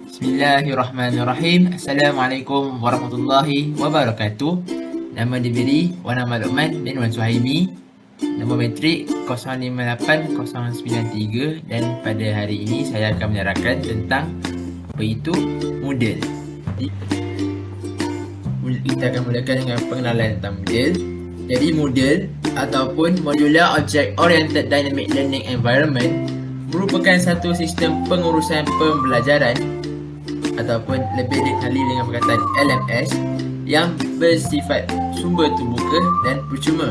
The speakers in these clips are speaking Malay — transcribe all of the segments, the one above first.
Bismillahirrahmanirrahim. Assalamualaikum warahmatullahi wabarakatuh. Nama diberi Wana Maklumat bin Wan Suhaimi. Nombor metrik 058093 dan pada hari ini saya akan menerangkan tentang apa itu Moodle. Kita akan mulakan dengan pengenalan tentang Moodle. Jadi Moodle ataupun Modular Object Oriented Dynamic Learning Environment merupakan satu sistem pengurusan pembelajaran ataupun lebih dikenali dengan perkataan LMS yang bersifat sumber terbuka dan percuma.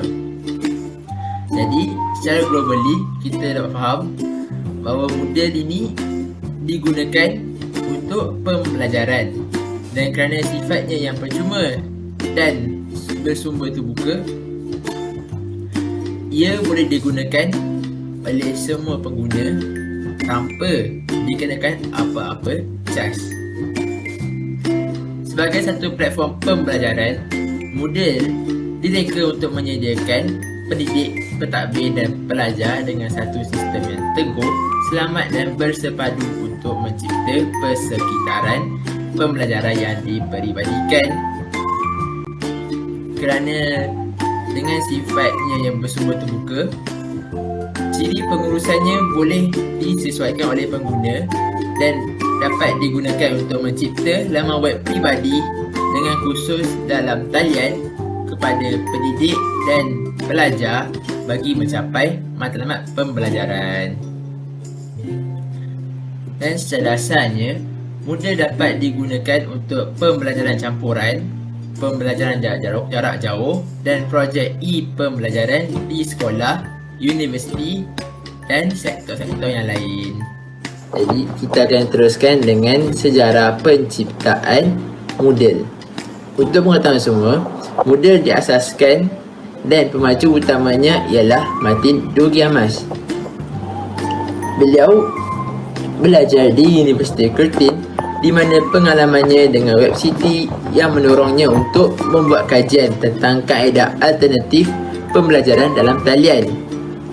Jadi secara globally kita dapat faham bahawa Moodle ini digunakan untuk pembelajaran, dan kerana sifatnya yang percuma dan bersumber terbuka, ia boleh digunakan oleh semua pengguna tanpa dikenakan apa-apa cas. Sebagai satu platform pembelajaran, Moodle direka untuk menyediakan pendidik, pentadbir dan pelajar dengan satu sistem yang teguh, selamat dan bersepadu untuk mencipta persekitaran pembelajaran yang diperibadikan. Kerana dengan sifatnya yang bersumber terbuka, ciri pengurusannya boleh disesuaikan oleh pengguna dan dapat digunakan untuk mencipta laman web peribadi dengan khusus dalam talian kepada pendidik dan pelajar bagi mencapai matlamat pembelajaran. Dan secara dasarnya, Moodle dapat digunakan untuk pembelajaran campuran, pembelajaran jarak jauh dan projek e-pembelajaran di sekolah, universiti dan sektor-sektor yang lain. Jadi kita akan teruskan dengan sejarah penciptaan Moodle. Untuk pengetahuan semua, Moodle diasaskan dan pemacu utamanya ialah Martin Dougiamas. Beliau belajar di Universiti Curtin, di mana pengalamannya dengan Web City yang mendorongnya untuk membuat kajian tentang kaedah alternatif pembelajaran dalam talian.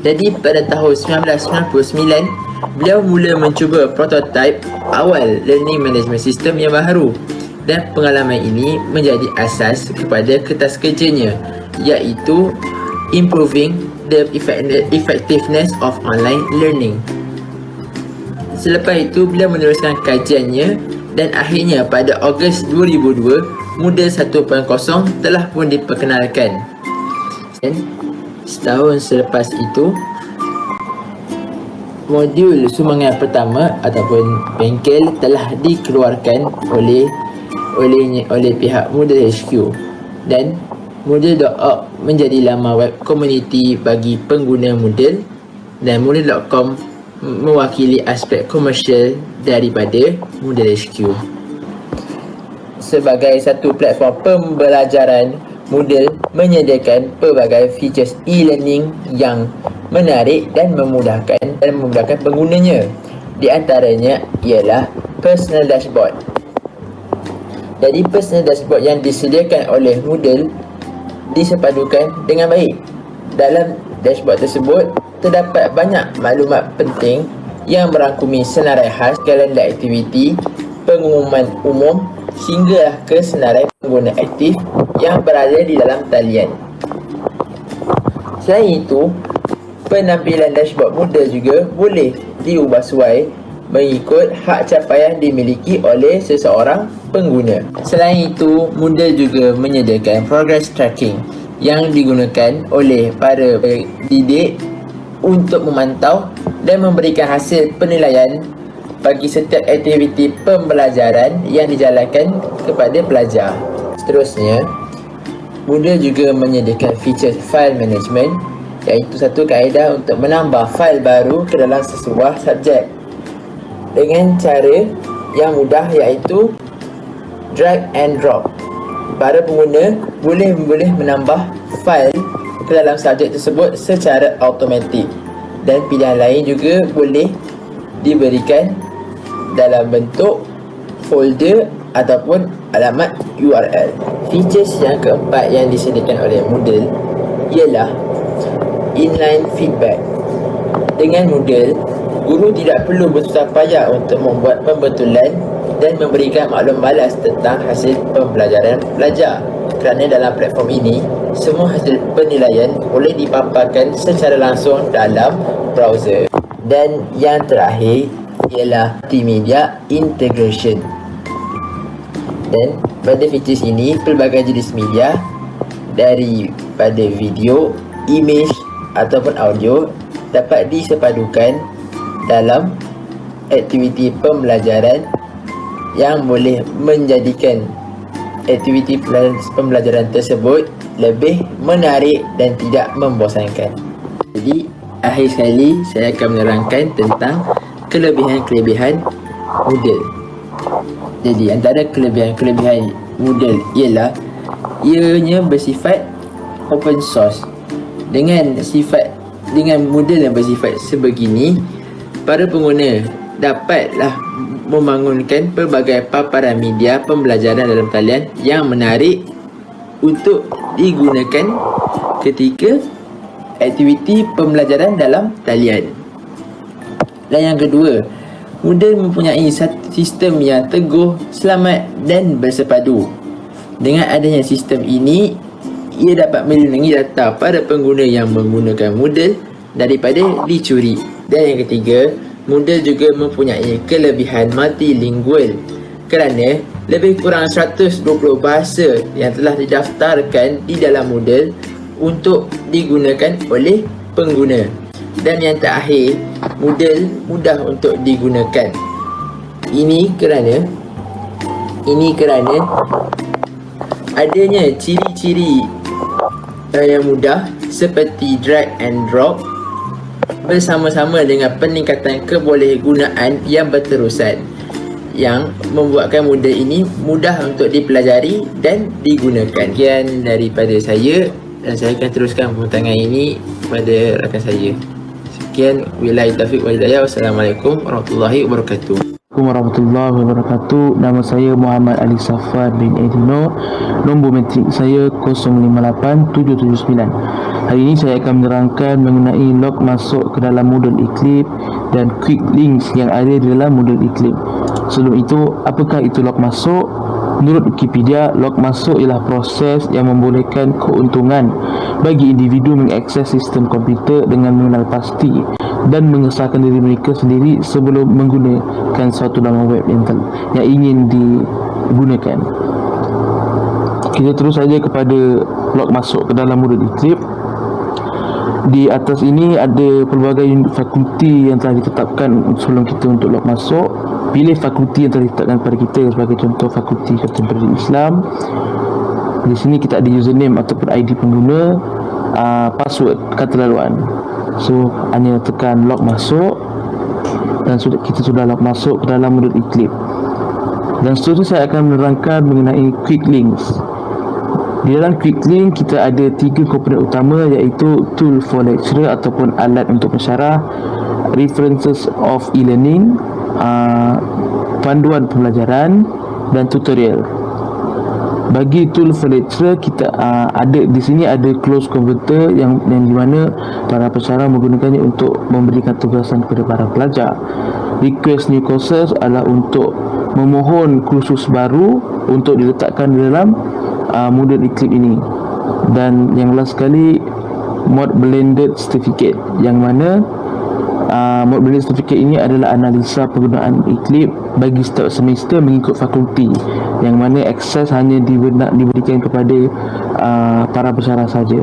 Jadi pada tahun 1999, beliau mula mencuba prototipe awal learning management system yang baharu, dan pengalaman ini menjadi asas kepada kertas kerjanya, iaitu Improving the Effectiveness of Online Learning. Selepas itu beliau meneruskan kajiannya dan akhirnya pada Ogos 2002 Moodle 1.0 telah pun diperkenalkan. Dan setahun selepas itu, modul sumbangan pertama ataupun bengkel telah dikeluarkan oleh pihak Moodle HQ, dan Moodle.org menjadi laman web komuniti bagi pengguna Moodle, dan Moodle.com mewakili aspek komersial daripada Moodle HQ. Sebagai satu platform pembelajaran, Moodle menyediakan pelbagai features e-learning yang menarik dan memudahkan penggunanya. Di antaranya ialah personal dashboard. Jadi personal dashboard yang disediakan oleh Moodle disepadukan dengan baik. Dalam dashboard tersebut terdapat banyak maklumat penting yang merangkumi senarai khas, kalender aktiviti, pengumuman umum hinggalah ke senarai pengguna aktif yang berada di dalam talian. Selain itu, penampilan dashboard Moodle juga boleh diubah sesuai mengikut hak capaian dimiliki oleh seseorang pengguna. Selain itu, Moodle juga menyediakan progress tracking yang digunakan oleh para pendidik untuk memantau dan memberikan hasil penilaian bagi setiap aktiviti pembelajaran yang dijalankan kepada pelajar. Seterusnya, Moodle juga menyediakan feature file management, iaitu satu kaedah untuk menambah fail baru ke dalam sesebuah subjek dengan cara yang mudah, iaitu drag and drop. Para pengguna boleh menambah fail ke dalam subjek tersebut secara automatik, dan pilihan lain juga boleh diberikan dalam bentuk folder ataupun alamat URL. Features yang keempat yang disediakan oleh Moodle ialah inline feedback. Dengan Moodle, guru tidak perlu bersusah payah untuk membuat pembetulan dan memberikan maklum balas tentang hasil pembelajaran pelajar. Kerana dalam platform ini, semua hasil penilaian boleh dipaparkan secara langsung dalam browser. Dan yang terakhir ialah multimedia integration. Dan pada features ini, pelbagai jenis media daripada video, image ataupun audio dapat disepadukan dalam aktiviti pembelajaran yang boleh menjadikan aktiviti pembelajaran tersebut lebih menarik dan tidak membosankan. Jadi, akhir sekali saya akan menerangkan tentang kelebihan-kelebihan Moodle. Jadi, antara kelebihan-kelebihan Moodle ialah ianya bersifat open source. Dengan Moodle yang bersifat sebegini, para pengguna dapatlah membangunkan pelbagai paparan media pembelajaran dalam talian yang menarik untuk digunakan ketika aktiviti pembelajaran dalam talian. Dan yang kedua, Moodle mempunyai satu sistem yang teguh, selamat dan bersepadu. Dengan adanya sistem ini, ia dapat melindungi data para pengguna yang menggunakan Moodle daripada dicuri. Dan yang ketiga, Moodle juga mempunyai kelebihan multilingual kerana lebih kurang 120 bahasa yang telah didaftarkan di dalam Moodle untuk digunakan oleh pengguna. Dan yang terakhir, Moodle mudah untuk digunakan. Ini kerana adanya ciri-ciri yang mudah seperti drag and drop bersama-sama dengan peningkatan kebolehgunaan yang berterusan yang membuatkan Moodle ini mudah untuk dipelajari dan digunakan. Sekian daripada saya dan saya akan teruskan pembentangan ini kepada rakan saya. Sekian, wabillahi taufiq wal hidayah. Wassalamualaikum warahmatullahi wabarakatuh. Assalamualaikum warahmatullahi wabarakatuh. Nama saya Muhammad Ali Safar bin Edino. Nombor metrik saya 058779. Hari ini saya akan menerangkan mengenai log masuk ke dalam Moodle Eclipse dan quick links yang ada di dalam Moodle Eclipse. Sebelum itu, apakah itu log masuk? Menurut Wikipedia, log masuk ialah proses yang membolehkan keuntungan bagi individu mengakses sistem komputer dengan mengenal pasti dan mengesahkan diri mereka sendiri sebelum menggunakan suatu laman web yang ingin digunakan. Kita terus saja kepada log masuk ke dalam Moodle Eclipse. Di atas ini ada pelbagai fakulti yang telah ditetapkan sebelum kita untuk log masuk. Pilih fakulti yang telah ditetapkan kepada kita, sebagai contoh fakulti Kontemporari Islam. Di sini kita ada username ataupun ID pengguna, password, kata laluan. So hanya tekan log masuk dan kita sudah log masuk ke dalam Moodle Eclipse. Dan seterusnya saya akan menerangkan mengenai quick links. Di dalam quick link kita ada 3 komponen utama, iaitu tool for lecturer ataupun alat untuk pensyarah, references of e-learning, panduan pembelajaran dan tutorial. Bagi tool for lecturer, kita ada di sini ada close converter yang di mana para pensyarah menggunakannya untuk memberikan tugasan kepada para pelajar. Request new courses adalah untuk memohon kursus baru untuk diletakkan di dalam Moodle Eclipse ini. Dan yang last sekali, mod blended certificate, yang mana mod blended certificate ini adalah analisa penggunaan Eclipse bagi setiap semester mengikut fakulti, yang mana akses hanya diberikan kepada para pensyarah saja.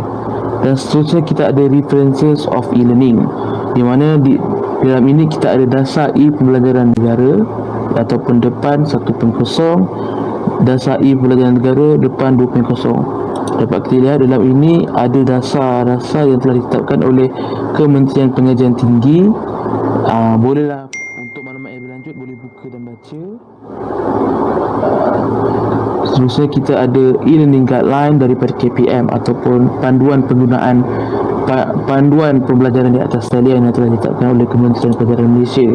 Dan seterusnya kita ada references of e-learning, di mana di dalam ini kita ada dasar e-pembelajaran negara ataupun depan 1.0, dasar e-pembelajaran negara depan 2.0. Dapat kita lihat dalam ini ada dasar-dasar yang telah ditetapkan oleh Kementerian Pengajian Tinggi. Bolehlah untuk maklumat yang lebih lanjut boleh buka dan baca. Seterusnya kita ada e-learning guideline daripada KPM ataupun panduan penggunaan panduan pembelajaran di atas talian yang telah ditetapkan oleh Kementerian Pengajaran Malaysia.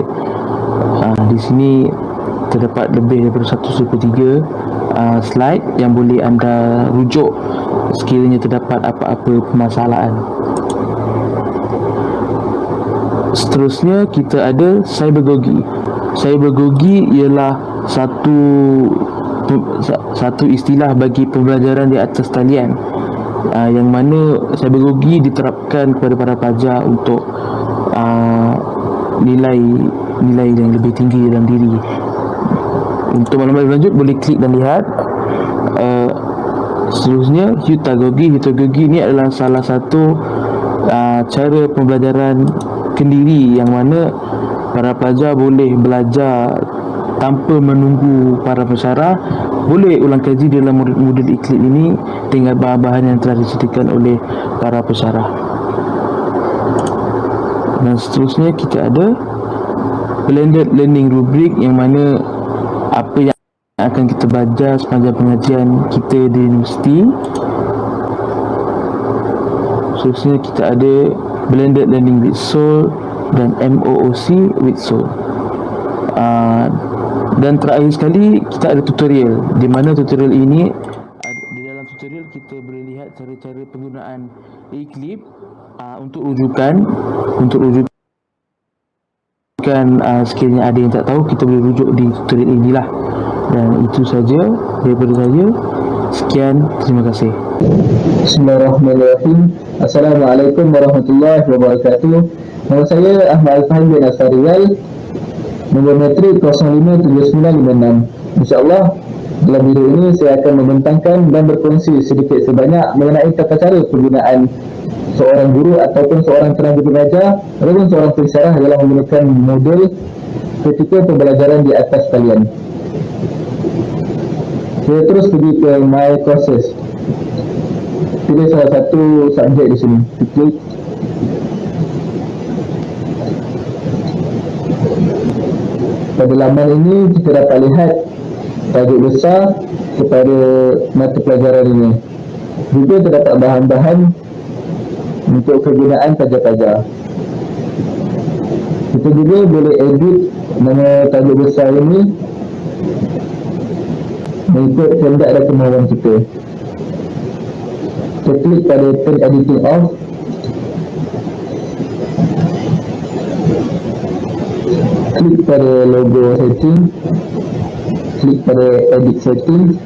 Di sini terdapat lebih daripada 103 slide yang boleh anda rujuk sekiranya terdapat apa-apa permasalahan. Seterusnya kita ada cybergogi. Cybergogi ialah satu istilah bagi pembelajaran di atas talian, yang mana cybergogi diterapkan kepada para pelajar untuk nilai yang lebih tinggi dalam diri. Untuk maklumat lebih lanjut boleh klik dan lihat. Seterusnya, Heutagogi ini adalah salah satu cara pembelajaran kendiri yang mana para pelajar boleh belajar tanpa menunggu para pensyarah, boleh ulang kaji dalam modul Eclipse ini dengan bahan-bahan yang telah disediakan oleh para pensyarah. Dan seterusnya kita ada blended learning rubric, yang mana apa yang akan kita belajar sepanjang pengajian kita di universiti. Seterusnya kita ada blended learning with soul dan MOOC with soul. Dan terakhir sekali kita ada tutorial, di mana tutorial ini, di dalam tutorial kita boleh lihat cara-cara penggunaan Eclipse untuk rujukan sekiranya ada yang tak tahu, kita boleh rujuk di tutorial inilah. Dan itu saja daripada saya. Sekian, terima kasih. Bismillahirrahmanirrahim. Assalamualaikum warahmatullahi wabarakatuh. Nama saya Ahmad Al-Fahim bin Asfarial, nombor metrik 057956. InsyaAllah dalam video ini saya akan membentangkan dan berkongsi sedikit sebanyak mengenai tata cara penggunaan seorang guru ataupun seorang tenaga pengajar ataupun seorang pensyarah dalam menggunakan modul ketika pembelajaran di atas talian. Saya terus pergi ke My Courses. Pilih salah satu subjek di sini. Klik. Pada laman ini kita dapat lihat tajuk besar kepada mata pelajaran ini. Juga terdapat bahan-bahan untuk kegunaan pelajar-pelajar. Kita juga boleh edit nama tajuk besar ini mengikut kehendak dan kemahuan kita. Kita klik pada turn editing off. Klik pada logo setting. Klik pada edit setting.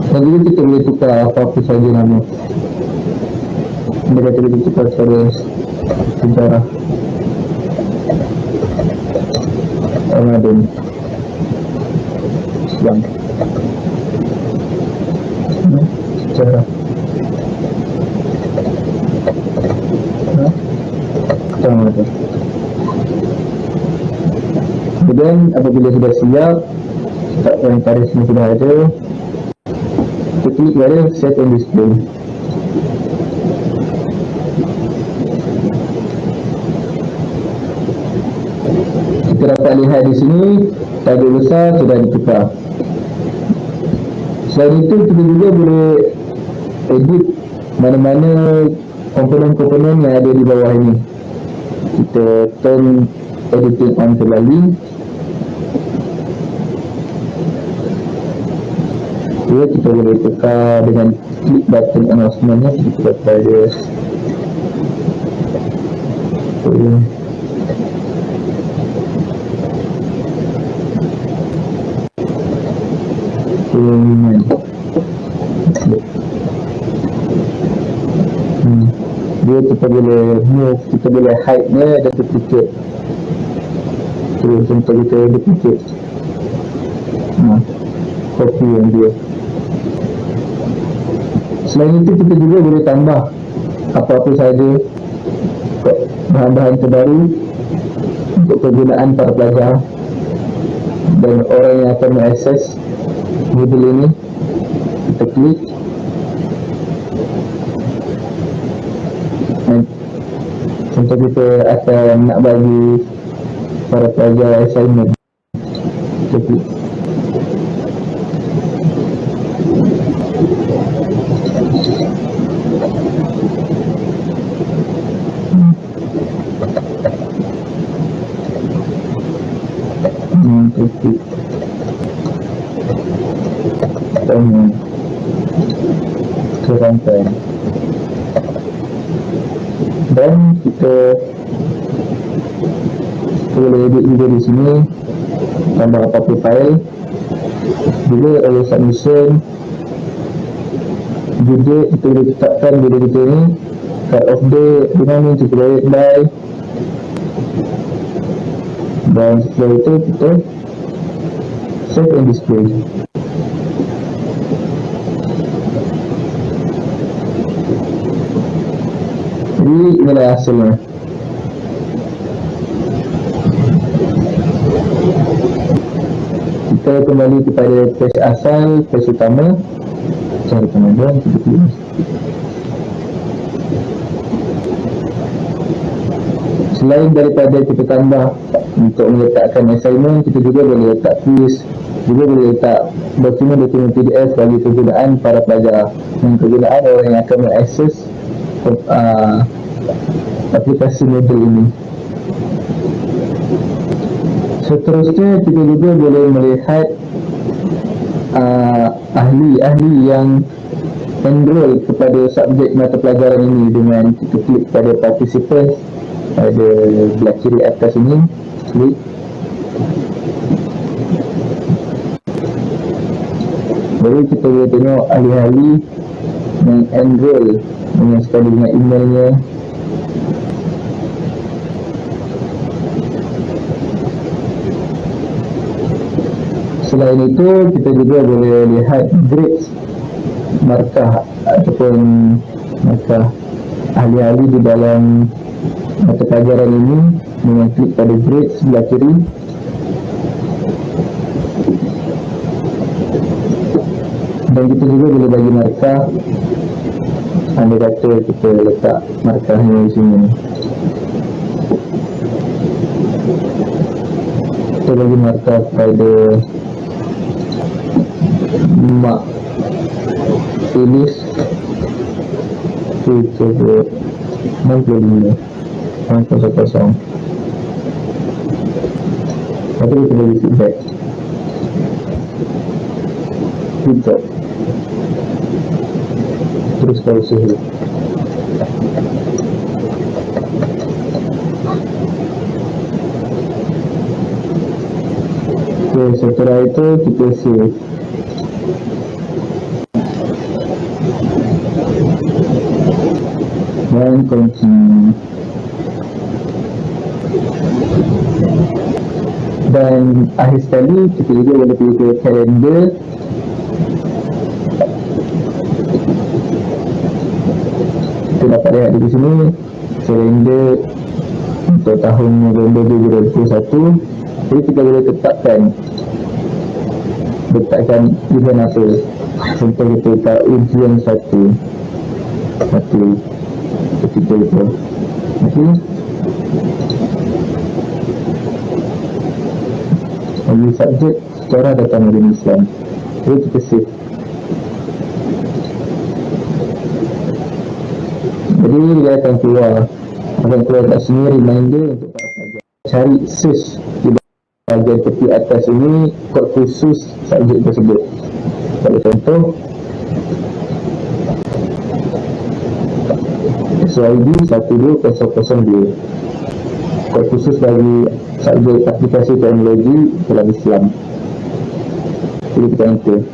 Dan juga kita boleh tukar apa-apa saja nama. Kita boleh tukar secara sejarah Ramadan Islam sejarah Ramadan. Kemudian apabila sudah siap, yang pada sini sudah ada, kita klik pada set and display. Kita dapat lihat di sini tajuk besar sudah ditukar. Selain itu kita juga boleh edit mana-mana komponen-komponen yang ada di bawah ini. Kita turn editing on kembali. Ya, kita boleh tukar dengan klik button announcement-nya. Kita dapat ada dia kita boleh move, kita boleh hide nya dan duplicate. Terus contoh kita duplicate, copy yang dia. Selain itu kita juga boleh tambah apa-apa saja bahan-bahan terbaru untuk kegunaan para pelajar dan orang yang akan mengakses modul ini. Kita klik dan contoh kita akan nak bagi para pelajar assignment. Kita klik. Klik kerangkai dan kita kita boleh edit juga di sini, tambah apa-apa file. Juga oleh submission juga kita boleh tetapkan bila kita ni cut off date di mana kita boleh by, dan setelah itu kita save and display. Jadi inilah hasilnya. Kita kembali kepada page asal, page utama, cari kemudian kita pilih. Selain daripada kita tambah untuk meletakkan assignment, kita juga boleh letak quiz, juga boleh letak dokumen-dokumen PDF bagi kegunaan para pelajar dan kegunaan orang yang akan mengakses aplikasi Moodle ini. Seterusnya kita juga boleh melihat ahli-ahli yang enroll kepada subjek mata pelajaran ini dengan kita klik pada participants pada belah kiri atas ini, klik. Baru kita boleh tengok ahli-ahli yang enroll dengan sekali dengan emailnya. Selain itu, kita juga boleh lihat grades markah ataupun markah ahli-ahli di dalam mata pelajaran ini dengan klik pada grades sebelah kiri. Dan kita juga boleh bagi markah. Andai kata kita letak markahnya di sini, kita bagi markah pada Mak Filis 65 000. Lepas tu kita bagi feedback. Good job. Teruskan usaha. Okay, setelah itu kita save. Dan continue. Dan akhir sekali kita juga boleh pergi ke kalender. Kita dapat lihat di sini kalender untuk tahun November 2021. Jadi kita boleh letakkan event apa. Contoh kita letak ujian 1 ketika itu. Okey. Bagi subjek secara data moden Islam. Jadi kita save. Jadi dia akan keluar kat sini reminder untuk para pelajar. Cari search di bahagian tepi atas ini kod khusus subjek tersebut. Pada contoh SYD 12002, kod khusus bagi subjek aplikasi teknologi dalam Islam. Jadi kita enter.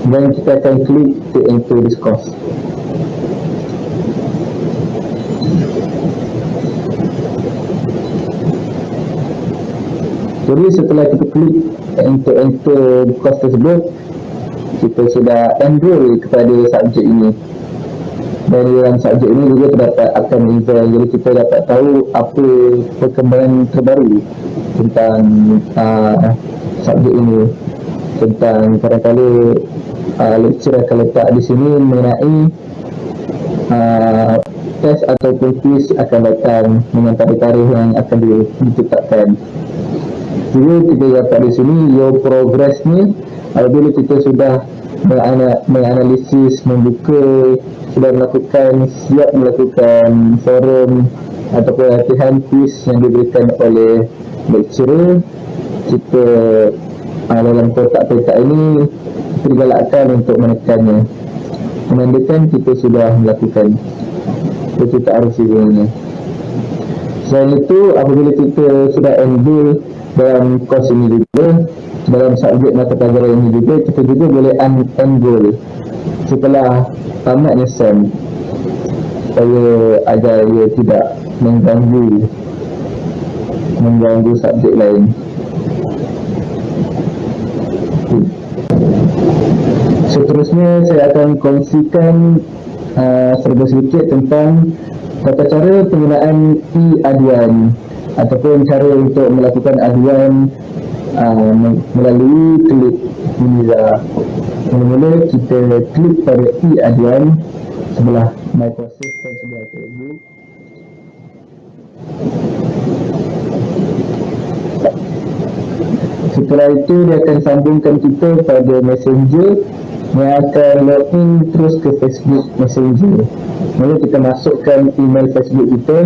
Dan kita akan klik to enter this course. Jadi setelah kita klik enter course tersebut, kita sudah enroll kepada subjek ini. Dan dalam subjek ini juga terdapat akan event. Jadi kita dapat tahu apa perkembangan terbaru tentang subjek ini. Tentang kadang-kadang lecturer akan letak di sini mengenai test ataupun quiz akan datang dengan tarikh-tarikh yang akan ditetapkan. Juga kita dapat di sini your progress ni apabila kita sudah menganalisis, membuka, sudah siap melakukan forum ataupun latihan quiz yang diberikan oleh lecturer. Kita dalam kotak petak ini kita digalakkan untuk menekannya, menandakan kita sudah melakukan. itu ta'aruf sebenarnya. Selain itu, apabila kita sudah enroll dalam kos ini juga, dalam subjek mata pelajaran ini juga, kita juga boleh unenroll setelah tamatnya SEM, supaya agar ia tidak mengganggu subjek lain. Seterusnya saya akan kongsikan serba sedikit tentang tata cara penggunaan e-aduan ataupun cara untuk melakukan aduan melalui klik Uniza. Mula-mula kita klik pada e-aduan sebelah My Courses dan sebelah Facebook. Setelah itu dia akan sambungkan kita pada Messenger yang akan login terus ke Facebook Messenger. Lalu kita masukkan email Facebook kita.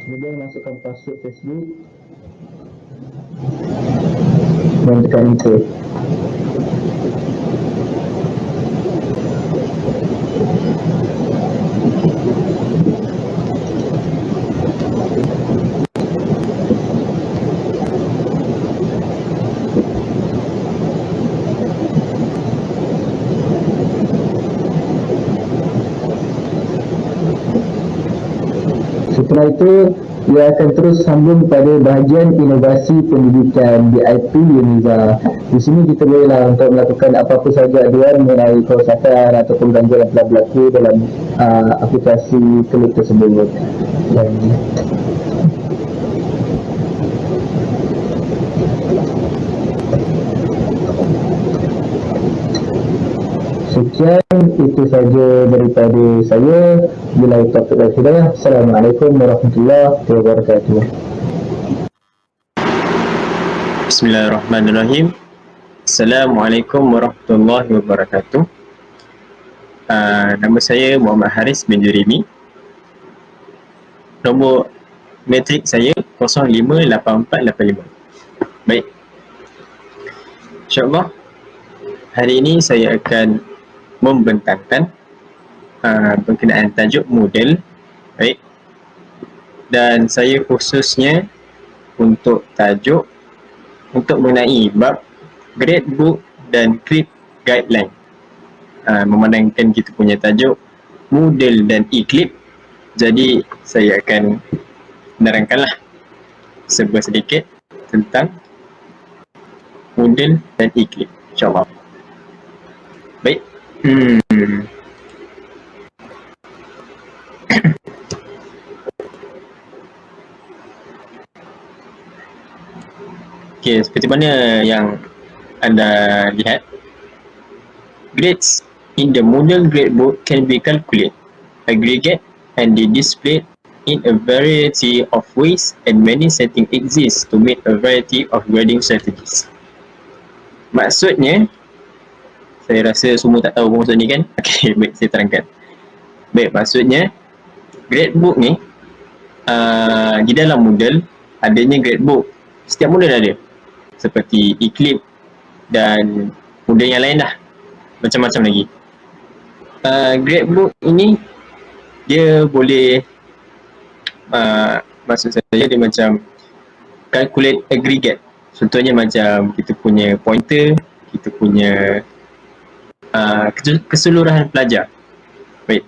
Kemudian masukkan password Facebook dan tekan enter. Setelah itu, ia akan terus sambung pada bahagian inovasi pendidikan BIP Uniza. Di sini kita bolehlah untuk melakukan apa-apa sahaja aduan mengenai kerosakan ataupun gangguan yang telah berlaku dalam aplikasi klik tersebut. Dan sekian, itu saja daripada saya. Bila taufiq wal hidayah. Assalamualaikum warahmatullahi wabarakatuh. Bismillahirrahmanirrahim. Assalamualaikum warahmatullahi wabarakatuh. Nama saya Muhammad Haris bin Jurimi. Nombor metrik saya 058485. Baik. InsyaAllah hari ini saya akan membentangkan berkenaan tajuk model. Baik. Dan saya khususnya untuk tajuk untuk mengenai bab gradebook dan clip guideline. Memandangkan kita punya tajuk model dan e-clip, jadi saya akan menerangkanlah serba sedikit tentang model dan e-clip, insyaAllah. Baik. Okey, seperti mana yang anda lihat, grades in the model gradebook can be calculated, aggregate, and displayed in a variety of ways, and many settings exist to meet a variety of grading strategies. Maksudnya, saya rasa semua tak tahu maksud ni kan? Okey, baik, saya terangkan. Baik, maksudnya gradebook ni di dalam model adanya gradebook. Setiap model ada, seperti e-clip dan model yang lain dah, macam-macam lagi. Gradebook ini dia boleh maksud saya dia macam calculate aggregate. Contohnya macam kita punya pointer, kita punya keseluruhan pelajar. Baik,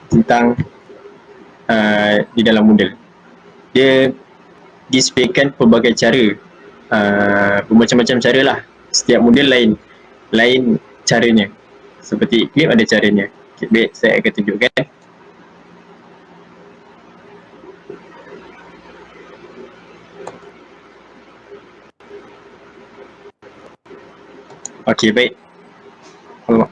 tentang di dalam model. Dia displaykan pelbagai cara, bermacam-macam cara lah. Setiap model lain caranya. Seperti clip ada caranya. Okay, baik, saya akan tunjukkan. Okey, baik. Allah.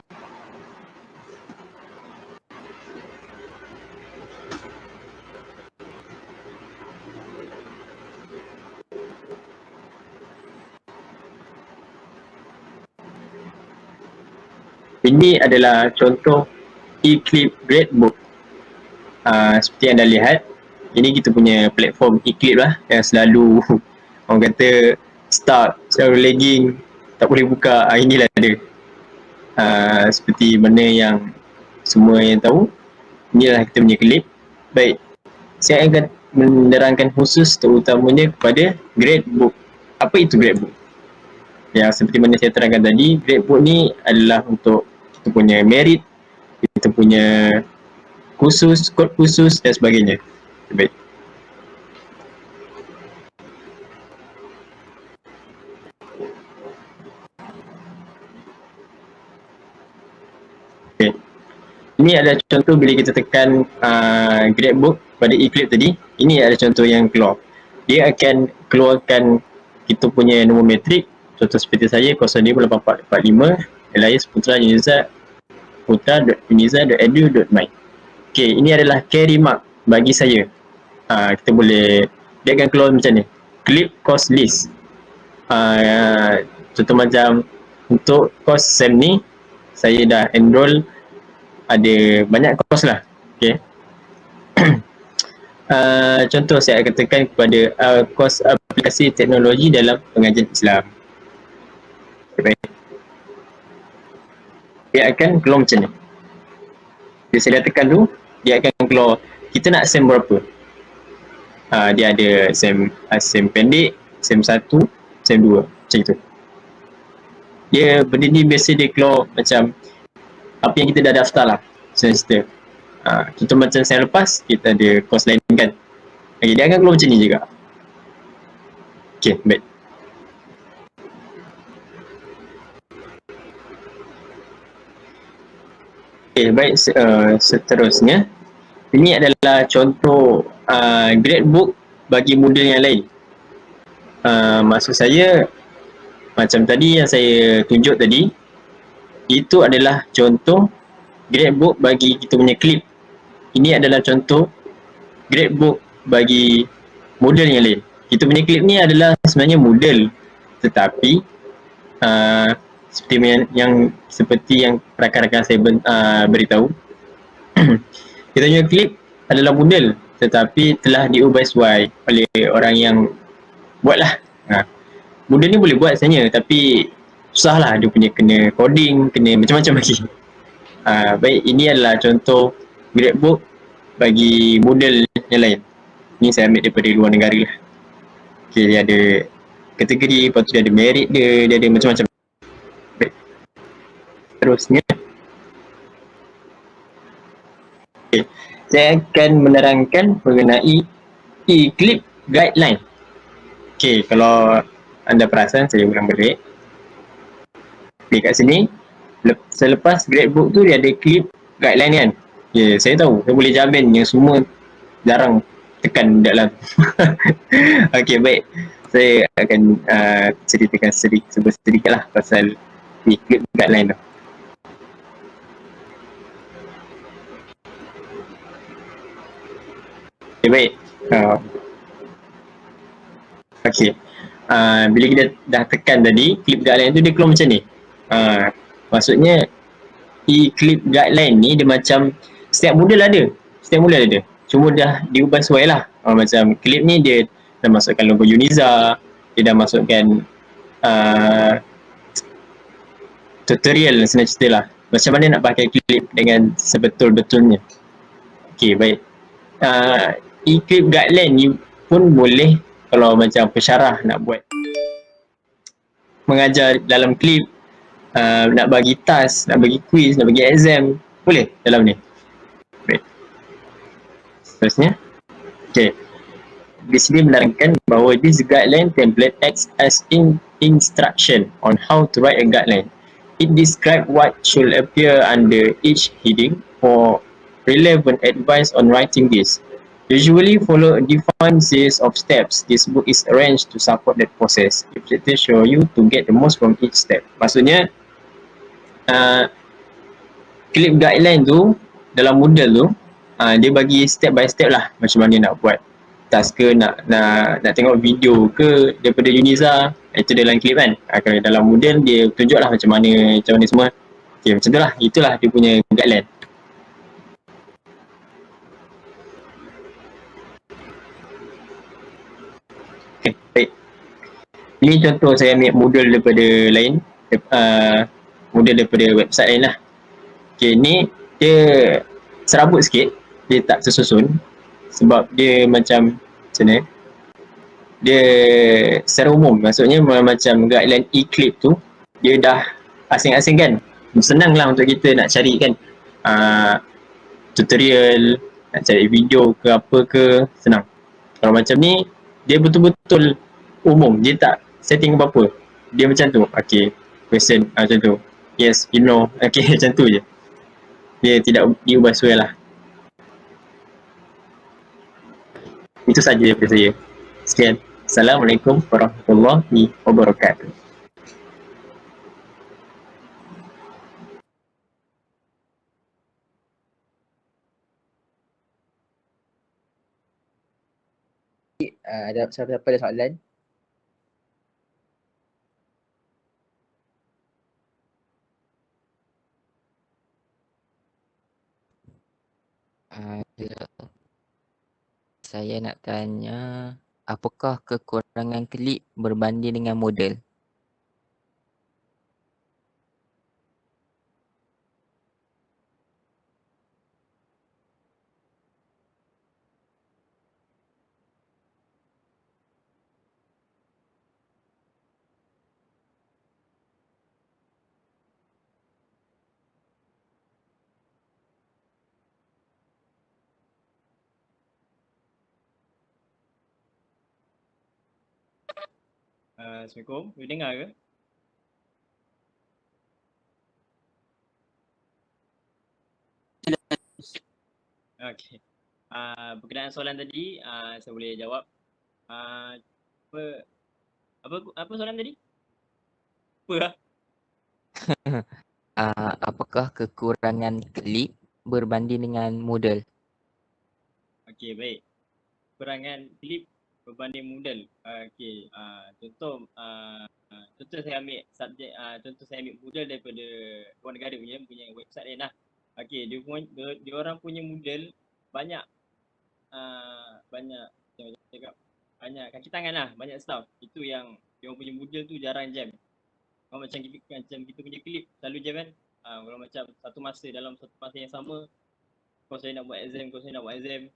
Ini adalah contoh Eclipse Gradebook. Seperti yang anda lihat, ini kita punya platform Eclipse lah yang selalu orang kata stuck, selalu lagging, tak boleh buka. Inilah dia. Seperti mana yang semua yang tahu, inilah kita punya klip. Baik, saya akan menerangkan khusus terutamanya kepada gradebook. Apa itu gradebook? Ya, seperti mana saya terangkan tadi, gradebook ni adalah untuk kita punya merit, kita punya khusus, kod khusus dan sebagainya. Baik. Okay. Ini adalah contoh bila kita tekan gradebook pada Eclipse tadi. Ini adalah contoh yang keluar. Dia akan keluarkan kita punya nombor metrik. Contoh seperti saya 028445 Elias Putra Yuniza putra.yuniza.edu.my. Okay, ini adalah carry mark bagi saya. Kita boleh, dia akan keluar macam ni, clip course list. Contoh macam untuk course SEM ni, saya dah enroll ada banyak course lah. Okay. Contoh saya akan tekan kepada course aplikasi teknologi dalam pengajian Islam. Okay, baik. Dia akan keluar macam ni. Bila saya dah tekan tu, dia akan keluar kita nak SEM berapa. Dia ada SEM pendek, SEM 1, SEM 2, macam itu. Dia benda ni biasa dia keluar macam apa yang kita dah daftar lah semester. Contoh macam saya lepas, kita ada course lain kan. Okay, dia akan keluar macam ni juga. Okay, baik. Okay, baik, seterusnya ini adalah contoh gradebook bagi modul yang lain. Maksud saya macam tadi yang saya tunjuk tadi, itu adalah contoh gradebook bagi kita punya clip. Ini adalah contoh gradebook bagi modul yang lain. Kita punya clip ni adalah sebenarnya modul, tetapi seperti yang rakan-rakan saya beritahu, kita punya klip adalah model tetapi telah diubah sesuai oleh orang yang buat lah. Model ni boleh buat sebenarnya, tapi susah lah, dia punya kena coding, kena macam-macam lagi. Baik, ini adalah contoh gradebook bagi model yang lain. Ni saya ambil daripada luar negara lah. Okay, dia ada kategori, lepas tu dia ada merit dia ada macam-macam. Baik. Terusnya, okay, saya akan menerangkan mengenai Eclipse guideline. Okay, kalau anda perasan, saya ulang balik. Okay, kat sini, selepas gradebook tu dia ada Eclipse guideline kan. Ya, saya tahu, saya boleh jamin yang semua jarang tekan dalam. Okay, baik. Saya akan ceritakan sedikit lah pasal Eclipse guideline tu. Okay, baik. Okay. Bila kita dah tekan tadi, Eclipse guideline tu dia keluar macam ni. Maksudnya Eclipse guideline ni dia macam setiap modul ada. Cuma dah diubah sesuai lah. Macam Eclipse ni dia dah masukkan logo Yuniza, dia dah masukkan tutorial senang cerita lah. Macam mana nak pakai Eclipse dengan sebetul-betulnya. Okay, baik. Eclipse guideline ni pun boleh kalau macam pensyarah nak buat mengajar dalam Eclipse, nak bagi task, nak bagi quiz, nak bagi exam, boleh dalam ni. Baik. Seterusnya, okay, di sini menerangkan bahawa this guideline template acts as instruction on how to write a guideline. It describes what should appear under each heading for relevant advice on writing this. Usually follow a defined series of steps. This book is arranged to support that process. It will show you to get the most from each step. Maksudnya, Eclipse guideline tu dalam model tu, dia bagi step by step lah macam mana nak buat task ke, nak tengok video ke daripada Yuniza, itu dalam Eclipse kan. Kalau dalam model dia tunjuk lah macam mana semua. Okay, macam tu lah. Itulah dia punya guideline. Okay, baik. Ini contoh saya ambil model daripada lain. Model daripada website lain lah. Okay, ni dia serabut sikit. Dia tak tersusun. Sebab dia macam mana? Dia secara umum, maksudnya macam guideline e-clip tu, dia dah asing-asing kan. Senang lah untuk kita nak cari kan. Tutorial, nak cari video ke apa ke, senang. Kalau macam ni, dia betul-betul umum. Dia tak setting apa-apa. Dia macam tu. Okay, question macam tu. Yes, you know. Okay, macam tu je. Dia tidak diubah sesuai lah. Itu saja daripada saya. Sekian. Assalamualaikum warahmatullahi wabarakatuh. Ada siapa-siapa ada soalan? Saya nak tanya, apakah kekurangan klip berbanding dengan model? Assalamualaikum. Boleh dengar ke? Okey. Berkenaan soalan tadi, saya boleh jawab. Apa apa soalan tadi? Apa lah? Apakah kekurangan klip berbanding dengan model? Okey, baik. Kekurangan klip berbanding model. Okey, contoh saya ambil subjek, contoh saya ambil model daripada luar negara punya website lain lah. Okey, dia orang punya model banyak banyak macam cakap, banyak kaki tangan lah, banyak staff. Itu yang dia orang punya model tu jarang jam. Kalau macam kita punya klip selalu jam kan. Kalau macam dalam satu masa yang sama, kalau saya nak buat exam,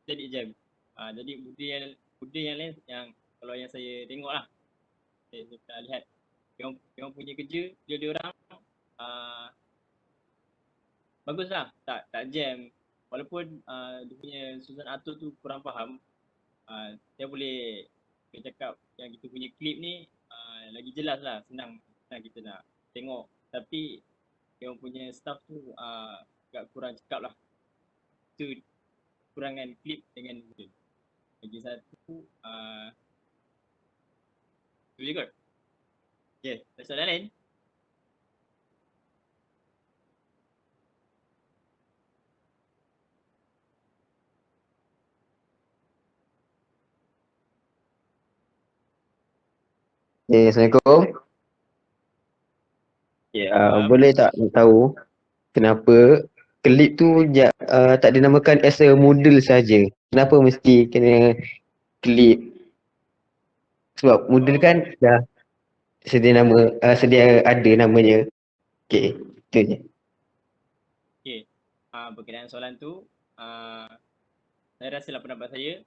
jadi jam. Jadi budaya yang lain yang kalau yang saya tengok lah, saya pernah lihat dia orang punya kerja, dia orang bagus lah, tak jam. Walaupun dia punya susunan atur tu kurang faham, saya boleh cakap yang kita punya klip ni lagi jelas lah, senang kita nak tengok. Tapi dia orang punya staff tu agak kurang cakap lah. Itu kurangan klip dengan model. Lagi satu, tu je kot. Okay, ada soalan lain? Okay, Assalamualaikum. Okay, boleh tak tahu kenapa klip tu tak dinamakan as a model saja? Kenapa mesti kena klip? Sebab model kan dah sedia ada namanya. Okay, itu je. Okay, berkenaan soalan tu, saya rasalah pendapat saya,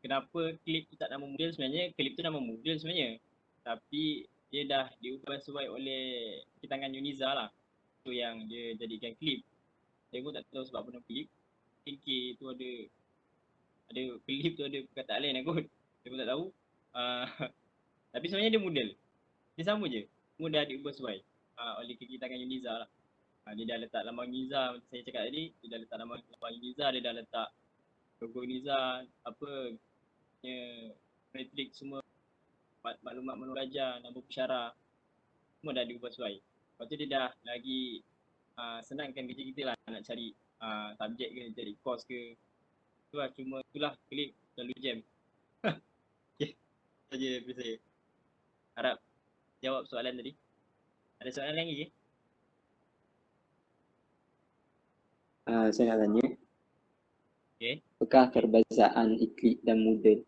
kenapa klip tu tak nama model sebenarnya. Klip tu nama model sebenarnya, tapi dia dah diubah sesuai oleh tangan Uniza lah. Tu yang dia jadikan klip. Saya pun tak tahu sebab apa nama klip. K tu ada klip tu ada perkataan lain kot. Saya pun tak tahu. Tapi sebenarnya dia model. Dia sama je. Semua dah diubah sesuai oleh kaki tangan Uniza lah. Dia dah letak lambang Uniza macam saya cakap tadi. Dia dah letak lambang Uniza, dia dah letak logo Uniza, apa punya metrik semua, maklumat menu raja, nombor pensyarah, semua dah diubah sesuai. Lepas tu dia dah lagi senangkan kerja kita lah nak cari subjek ke, cari course ke. Itulah klip selalu jam. Okay, saja daripada saya. Harap jawab soalan tadi. Ada soalan lagi? Saya nak tanya, Okay. apakah perbezaan iklip dan model?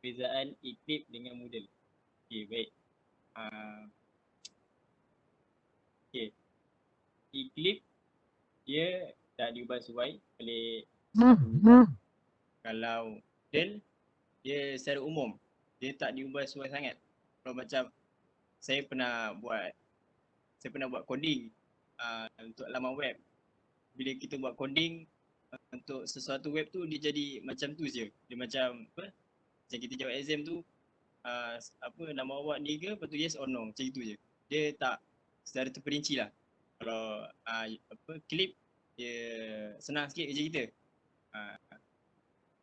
Perbezaan iklip dengan model. Okay, baik. Okay. Iklip dia tak diubah suai oleh kalau model dia secara umum dia tak diubah suai sangat. Kalau macam saya pernah buat coding untuk laman web. Bila kita buat coding untuk sesuatu web tu dia jadi macam tu je. Dia macam apa? Macam kita jawab exam tu apa nama awak ni ke? Lepas tu yes or no. Macam itu je. Dia tak secara terperinci lah. Kalau clip dia senang sikit kerja kita.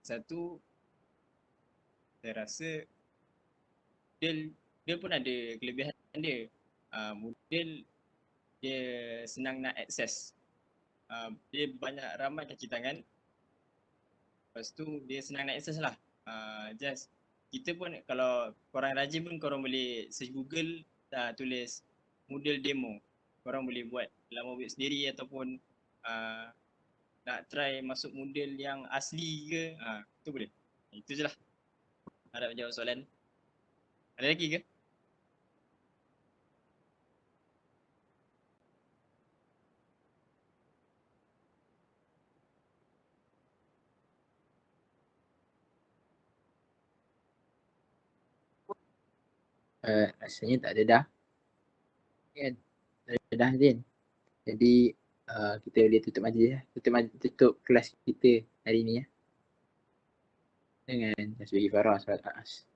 Satu saya rasa dia pun ada kelebihan dia. Model dia senang nak akses. Dia banyak ramai kaki tangan. Lepas tu dia senang nak akses lah. Just kita pun kalau korang rajin pun korang boleh search Google tulis model demo. Korang boleh buat laman web sendiri ataupun nak try masuk model yang asli ke, itu boleh. Itu je lah. Harap jawab soalan. Ada lagi ke? Rasanya tak ada dah. Kan? Tak ada dah, Din. Jadi kita boleh tutup majlis lah. Tutup kelas kita hari ni ya. Dengan tasbih Farah solat As.